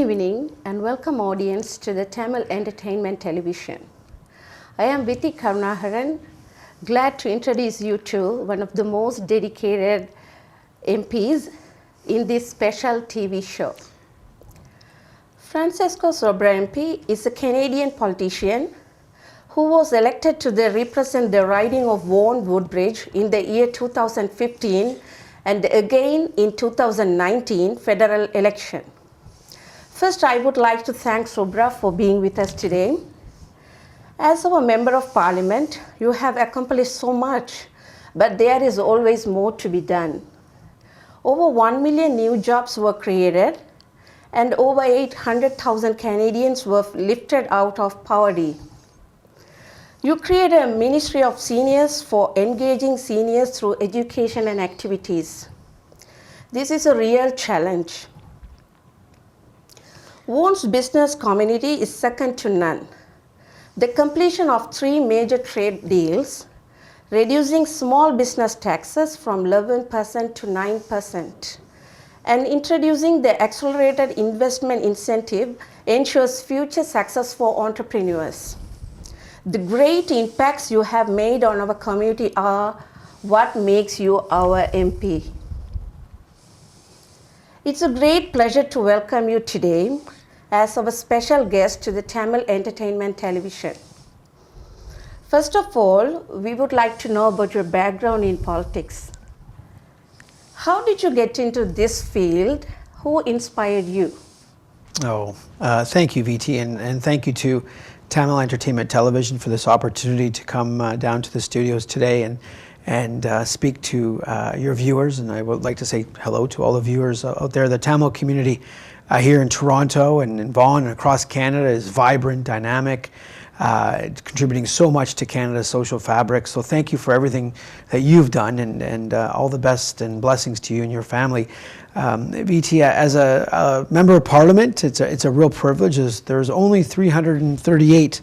evening and welcome audience to the Tamil Entertainment Television. I am Vithi Karunaharan, glad to introduce you to one of the most dedicated MPs in this special TV show. Francesco Sorbara MP is a Canadian politician who was elected to represent the riding of Vaughan Woodbridge in the year 2015 and again in 2019 federal election. First, I would like to thank Sorbara for being with us today. As our Member of Parliament, you have accomplished so much, but there is always more to be done. Over 1 million new jobs were created and over 800,000 Canadians were lifted out of poverty. You created a Ministry of Seniors for engaging seniors through education and activities. This is a real challenge. Vaughan's business community is second to none. The completion of 3 major trade deals, reducing small business taxes from 11% to 9%, and introducing the accelerated investment incentive ensures future success for entrepreneurs. The great impacts you have made on our community are what makes you our MP. It's a great pleasure to welcome you today as our special guest to the Tamil Entertainment Television. First of all, we would like to know about your background in politics. How did you get into this field? Who inspired you? Thank you, Viti, and thank you to Tamil Entertainment Television for this opportunity to come down to the studios today and speak to your viewers. And I would like to say hello to all the viewers out there. The Tamil community here in Toronto and in Vaughan and across Canada is vibrant, dynamic, contributing so much to Canada's social fabric. So thank you for everything that you've done, and all the best and blessings to you and your family. VT, as a member of Parliament, it's a real privilege. There's only 338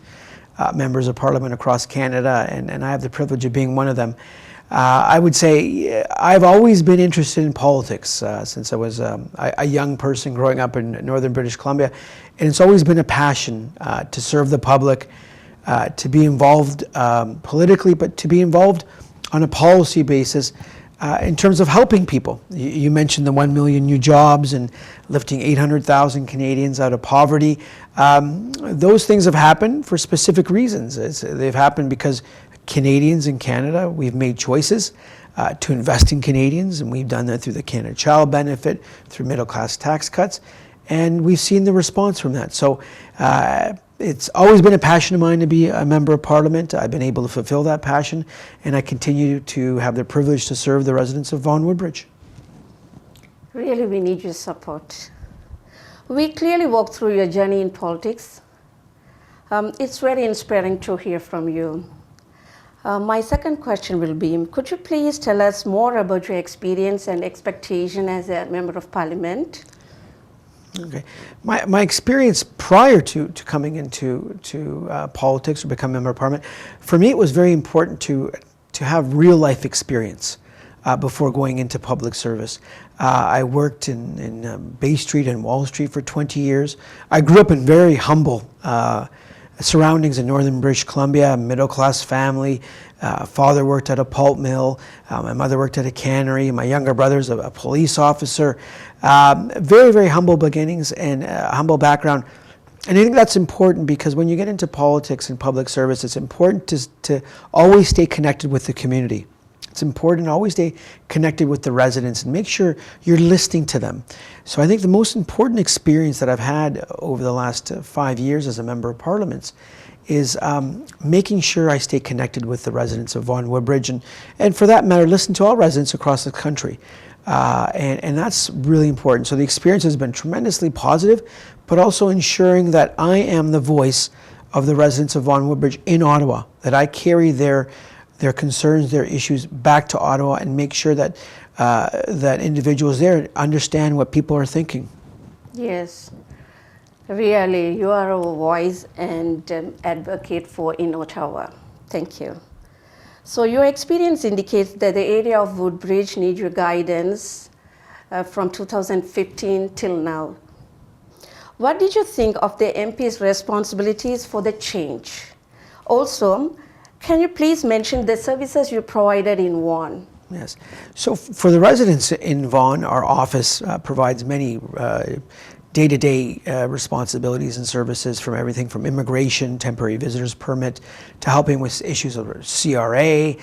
members of Parliament across Canada, and I have the privilege of being one of them. I would say I've always been interested in politics since I was a young person growing up in northern British Columbia, and it's always been a passion to serve the public, to be involved politically, but to be involved on a policy basis in terms of helping people. You mentioned the 1 million new jobs and lifting 800,000 Canadians out of poverty. Those things have happened for specific reasons. They've happened because Canadians in Canada, we've made choices to invest in Canadians, and we've done that through the Canada Child Benefit, through middle class tax cuts, and we've seen the response from that. So it's always been a passion of mine to be a member of Parliament. I've been able to fulfill that passion, and I continue to have the privilege to serve the residents of Vaughan Woodbridge. Really, we need your support. We clearly walked through your journey in politics. It's very inspiring to hear from you. My second question will be, could you please tell us more about your experience and expectation as a Member of Parliament? Okay, my experience prior to coming into politics or becoming a Member of Parliament, for me it was very important to have real life experience before going into public service. I worked in Bay Street and Wall Street for 20 years. I grew up in very humble surroundings in northern British Columbia, a middle-class family. Father worked at a pulp mill. My mother worked at a cannery. My younger brother's a police officer. Very, very humble beginnings and humble background. And I think that's important because when you get into politics and public service, it's important to always stay connected with the community. It's important to always stay connected with the residents and make sure you're listening to them. So I think the most important experience that I've had over the last 5 years as a Member of Parliament is making sure I stay connected with the residents of Vaughan Woodbridge, and for that matter, listen to all residents across the country. And that's really important. So the experience has been tremendously positive, but also ensuring that I am the voice of the residents of Vaughan Woodbridge in Ottawa, that I carry their concerns, their issues back to Ottawa and make sure that that individuals there understand what people are thinking. Yes, really, you are a voice and advocate for in Ottawa. Thank you. So your experience indicates that the area of Woodbridge needs your guidance from 2015 till now. What did you think of the MP's responsibilities for the change? Also, can you please mention the services you provided in Vaughan? Yes. So for the residents in Vaughan, our office provides many day-to-day responsibilities and services, from everything from immigration, temporary visitors permit, to helping with issues of CRA,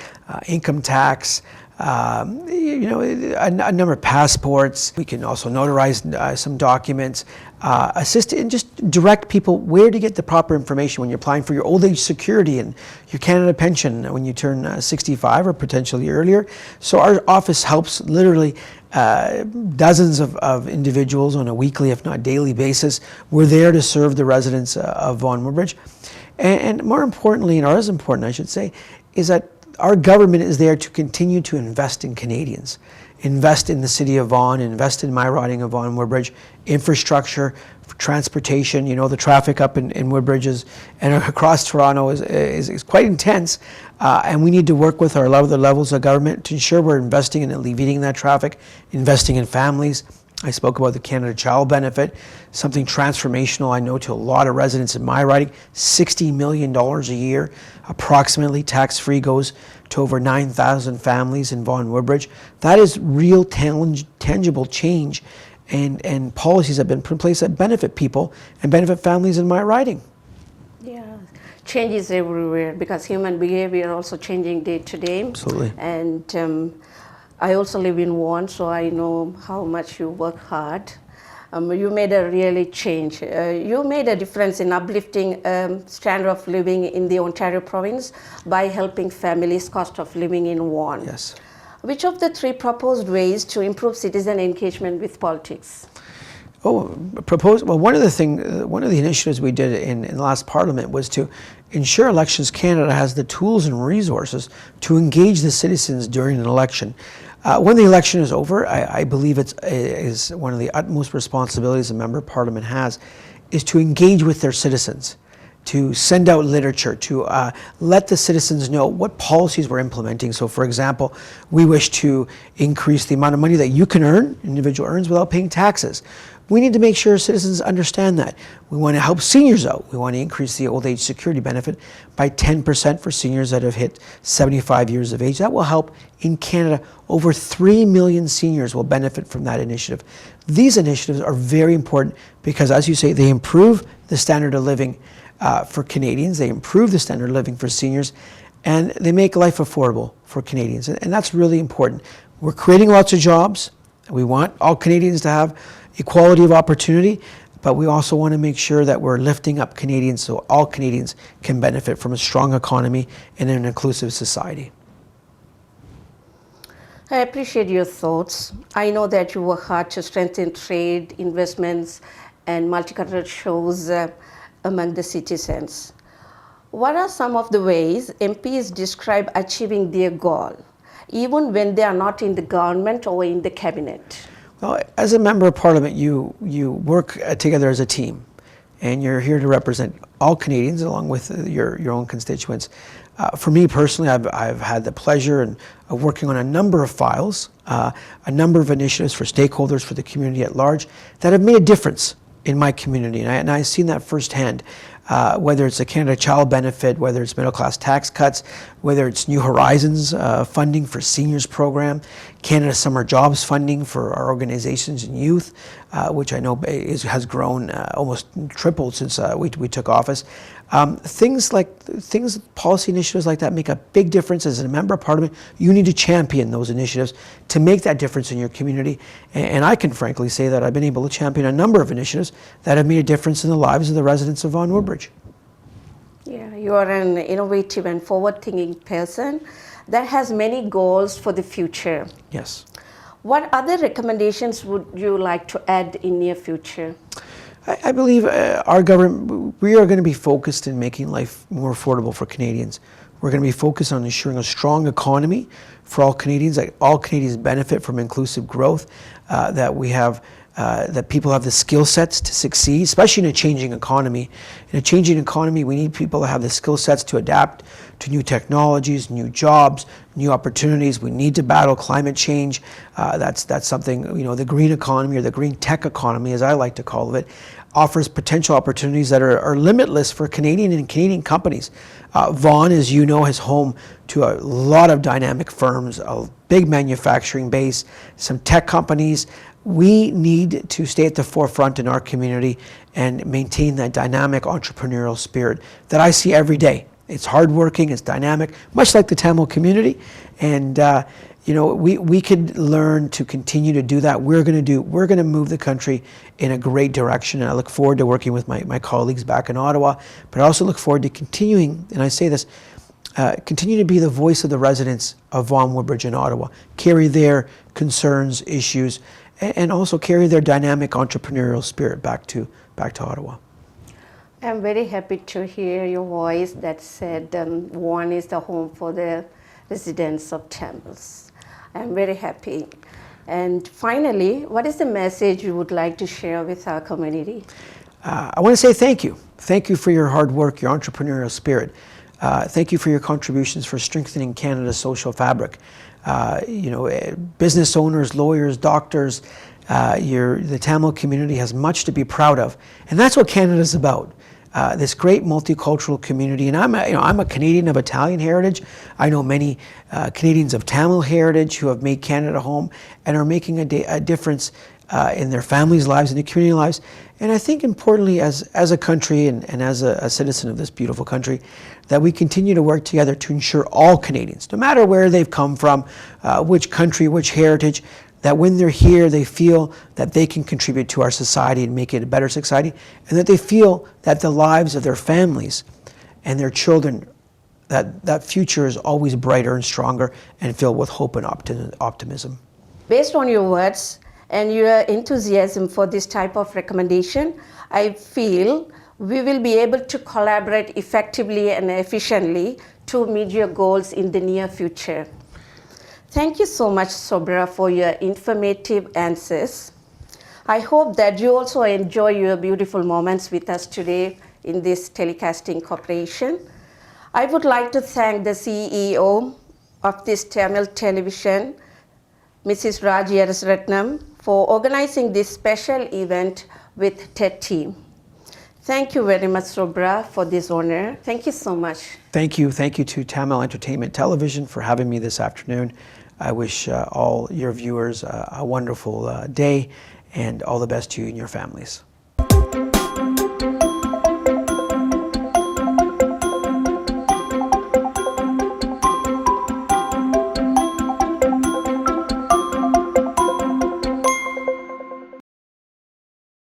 income tax, a number of passports. We can also notarize some documents, assist and just direct people where to get the proper information when you're applying for your old age security and your Canada pension when you turn 65 or potentially earlier. So our office helps literally dozens of individuals on a weekly, if not daily basis. We're there to serve the residents of Vaughan Woodbridge. And more importantly, and as important I should say, is that our government is there to continue to invest in Canadians, invest in the city of Vaughan, invest in my riding of Vaughan Woodbridge, infrastructure, transportation. You know, the traffic up in Woodbridge and across Toronto is quite intense, and we need to work with our other levels of government to ensure we're investing in alleviating that traffic, investing in families. I spoke about the Canada Child Benefit, something transformational, I know, to a lot of residents in my riding. $60 million a year, approximately, tax-free, goes to over 9,000 families in Vaughan Woodbridge. That is real tangible change and policies that have been put in place that benefit people and benefit families in my riding. Yeah, change is everywhere because human behavior also changing day to day. Absolutely. And I also live in Vaughan, so I know how much you work hard. You made a really change. You made a difference in uplifting standard of living in the Ontario province by helping families' cost of living in Vaughan. Yes. Which of the three proposed ways to improve citizen engagement with politics? Well, one of the initiatives we did in the last Parliament was to ensure Elections Canada has the tools and resources to engage the citizens during an election. When the election is over, I believe it is one of the utmost responsibilities a member of Parliament has, is to engage with their citizens, to send out literature, to let the citizens know what policies we're implementing. So, for example, we wish to increase the amount of money that you can earn, individual earns, without paying taxes. We need to make sure citizens understand that. We want to help seniors out. We want to increase the old age security benefit by 10% for seniors that have hit 75 years of age. That will help in Canada. Over 3 million seniors will benefit from that initiative. These initiatives are very important because, as you say, they improve the standard of living for Canadians, they improve the standard of living for seniors, and they make life affordable for Canadians. And that's really important. We're creating lots of jobs. We want all Canadians to have equality of opportunity, but we also want to make sure that we're lifting up Canadians so all Canadians can benefit from a strong economy and an inclusive society. I appreciate your thoughts. I know that you work hard to strengthen trade, investments, and multicultural shows among the citizens. What are some of the ways MPs describe achieving their goal, even when they are not in the government or in the cabinet? Well, as a member of Parliament, you work together as a team, and you're here to represent all Canadians along with your own constituents. For me personally, I've had the pleasure of working on a number of files, a number of initiatives for stakeholders, for the community at large, that have made a difference in my community, and I've seen that firsthand. Whether it's the Canada Child Benefit, whether it's middle class tax cuts, whether it's New Horizons funding for seniors program, Canada Summer Jobs funding for our organizations and youth, which I know has grown almost tripled since we took office. Policy initiatives like that make a big difference. As a member of Parliament, you need to champion those initiatives to make that difference in your community. And I can frankly say that I've been able to champion a number of initiatives that have made a difference in the lives of the residents of Vaughan Woodbridge. Yeah, you are an innovative and forward-thinking person that has many goals for the future. Yes. What other recommendations would you like to add in near future? I believe our government, we are going to be focused in making life more affordable for Canadians. We're going to be focused on ensuring a strong economy for all Canadians, that all Canadians benefit from inclusive growth, that we have that people have the skill sets to succeed, especially in a changing economy. In a changing economy, we need people to have the skill sets to adapt to new technologies, new jobs, new opportunities. We need to battle climate change. That's something, the green economy, or the green tech economy, as I like to call it. offers potential opportunities that are limitless for Canadian and Canadian companies. Vaughan, as you know, is home to a lot of dynamic firms, a big manufacturing base, some tech companies. We need to stay at the forefront in our community and maintain that dynamic entrepreneurial spirit that I see every day. It's hardworking, it's dynamic, much like the Tamil community. And we could learn to continue to do that. We're going to move the country in a great direction. And I look forward to working with my colleagues back in Ottawa, but I also look forward to continuing, and I say this, continue to be the voice of the residents of Vaughan, Woodbridge, and Ottawa. Carry their concerns, issues, and also carry their dynamic entrepreneurial spirit back to Ottawa. I'm very happy to hear your voice that said Vaughan is the home for the residents of Tamils. I'm very happy. And finally, what is the message you would like to share with our community? I want to say thank you. Thank you for your hard work, your entrepreneurial spirit. Thank you for your contributions for strengthening Canada's social fabric. Business owners, lawyers, doctors, the Tamil community has much to be proud of. And that's what Canada's about. This great multicultural community, and I'm a Canadian of Italian heritage. I know many Canadians of Tamil heritage who have made Canada home and are making a difference in their families' lives and their community lives. And I think importantly, as a country and as a citizen of this beautiful country, that we continue to work together to ensure all Canadians, no matter where they've come from, which country, which heritage, that when they're here, they feel that they can contribute to our society and make it a better society, and that they feel that the lives of their families and their children, that future is always brighter and stronger and filled with hope and optimism. Based on your words and your enthusiasm for this type of recommendation, I feel we will be able to collaborate effectively and efficiently to meet your goals in the near future. Thank you so much, Sorbara, for your informative answers. I hope that you also enjoy your beautiful moments with us today in this telecasting corporation. I would like to thank the CEO of this Tamil television, Mrs. Raji Arasratnam, for organizing this special event with TED team. Thank you very much, Sorbara, for this honor. Thank you so much. Thank you. Thank you to Tamil Entertainment Television for having me this afternoon. I wish all your viewers a wonderful day and all the best to you and your families.